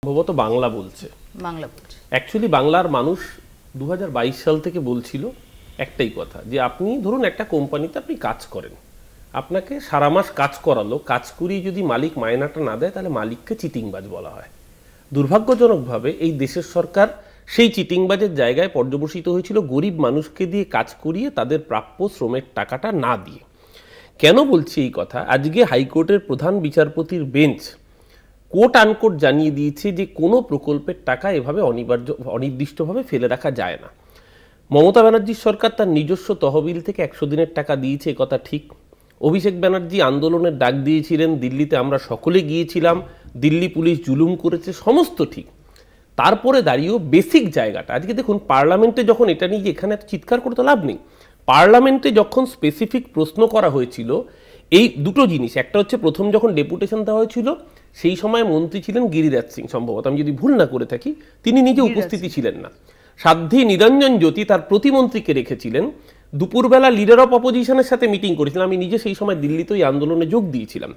সম্ভবত বাংলা বলছে, অ্যাকচুয়ালি বাংলার মানুষ 2022 সাল থেকে বলছিল একটাই কথা, যে আপনি ধরুন একটা কোম্পানিতে আপনি কাজ করেন, আপনাকে সারা মাস কাজ করালো, কাজ করিয়ে যদি মালিক মায়নাটা না দেয় তাহলে মালিককে চিটিংবাজ বলা হয়। দুর্ভাগ্যজনকভাবে এই দেশের সরকার সেই চিটিংবাজের জায়গায় পর্যবসিত হয়েছিল গরিব মানুষকে দিয়ে কাজ করিয়ে তাদের প্রাপ্য শ্রমের টাকাটা না দিয়ে। কেন বলছি এই কথা? আজকে হাইকোর্টের প্রধান বিচারপতির বেঞ্চ কোট আনকোট জানিয়ে দিয়েছে যে কোনো প্রকল্পের টাকা এভাবে অনির্দিষ্টভাবে ফেলে রাখা যায় না। মমতা ব্যানার্জির সরকার তার নিজস্ব তহবিল থেকে 100 দিনের টাকা দিয়েছে, কথা ঠিক। অভিষেক ব্যানার্জি আন্দোলনের ডাক দিয়েছিলেন, দিল্লিতে আমরা সকলে গিয়েছিলাম, দিল্লি পুলিশ জুলুম করেছে, সমস্ত ঠিক। তারপরে দাঁড়িয়েও বেসিক জায়গাটা আজকে দেখুন, পার্লামেন্টে যখন এটা নিয়ে এখানে চিৎকার করতে লাভ নেই, পার্লামেন্টে যখন স্পেসিফিক প্রশ্ন করা হয়েছিল এই দুটো জিনিস, একটা হচ্ছে প্রথম যখন ডেপুটেশন দেওয়া হয়েছিল সেই সময় মন্ত্রী ছিলেন গিরিরাজ সিং, সম্ভবত আমি যদি ভুল না করে থাকি, তিনি নিজে উপস্থিতি ছিলেন না। সাধ্বী নিরঞ্জন জ্যোতি তার প্রতিমন্ত্রীকে রেখেছিলেন, দুপুরবেলা লিডার অফ অপোজিশনের সাথে মিটিং করেছিলাম, আমি নিজে সেই সময় দিল্লিতে ওই আন্দোলনে যোগ দিয়েছিলাম।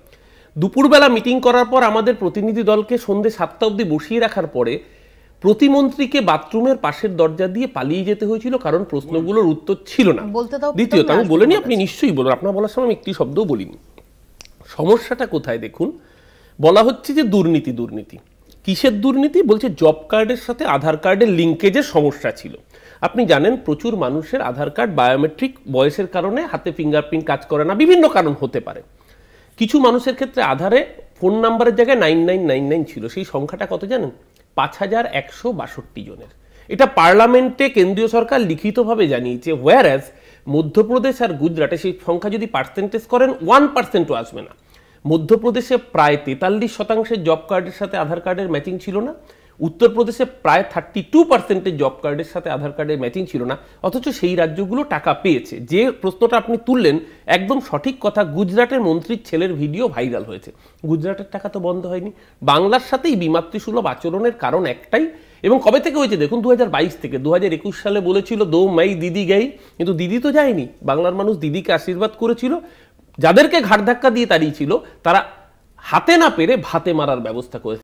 দুপুরবেলা মিটিং করার পর আমাদের প্রতিনিধি দলকে সন্ধ্যে 7টা অবধি বসিয়ে রাখার পরে প্রতিমন্ত্রীকে বাথরুমের পাশের দরজা দিয়ে পালিয়ে যেতে হয়েছিল, কারণ প্রশ্নগুলোর উত্তর ছিল না। দ্বিতীয়ত আমি বলিনি, আপনি নিশ্চয়ই বলুন, আপনার বলার সময় আমি একটি শব্দও বলিনি। সমস্যাটা কোথায় দেখুন, বলা হচ্ছে যে দুর্নীতি। দুর্নীতি কিসের দুর্নীতি? বলছে জব কার্ডের সাথে আধার কার্ডের লিঙ্কেজের সমস্যা ছিল। আপনি জানেন প্রচুর মানুষের আধার কার্ড বায়োমেট্রিক বয়সের কারণে হাতে ফিঙ্গারপ্রিন্ট কাজ করে না, বিভিন্ন কারণ হতে পারে। কিছু মানুষের ক্ষেত্রে আধারে ফোন নাম্বারের জায়গায় 9999 ছিল, সেই সংখ্যাটা কত জানেন? 5162 জনের। এটা পার্লামেন্টে কেন্দ্রীয় সরকার লিখিতভাবে জানিয়েছে, হোয়ারঅ্যাজ মধ্যপ্রদেশ আর গুজরাটে সেই সংখ্যা যদি পার্সেন্টেজ করেন 1%ও আসবে না। মধ্যপ্রদেশে প্রায় 43% জব কার্ডের সাথে আধার কার্ডের ম্যাচিং ছিল না, উত্তরপ্রদেশে প্রায় 32% জব কার্ডের সাথে আধার কার্ডের ম্যাচিং ছিল না, অথচ সেই রাজ্যগুলো টাকা পেয়েছে। যে প্রশ্নটা আপনি তুললেন একদম সঠিক কথা, গুজরাটের মন্ত্রীর ছেলের ভিডিও ভাইরাল হয়েছে, গুজরাটের টাকা তো বন্ধ হয়নি। বাংলার সাথেই বিমাতৃসুলভ আচরণের কারণ একটাই, এবং কবে থেকে হয়েছে দেখুন, 2022 থেকে। 2021 সালে বলেছিল দো মাই দিদি গাই, কিন্তু দিদি তো যায়নি, বাংলার মানুষ দিদিকে আশীর্বাদ করেছিল। যাদেরকে ঘাট ধাক্কা দিয়ে তাড়িয়েছিল তারা হাতে না পেরে ভাতে মারার ব্যবস্থা করেছে।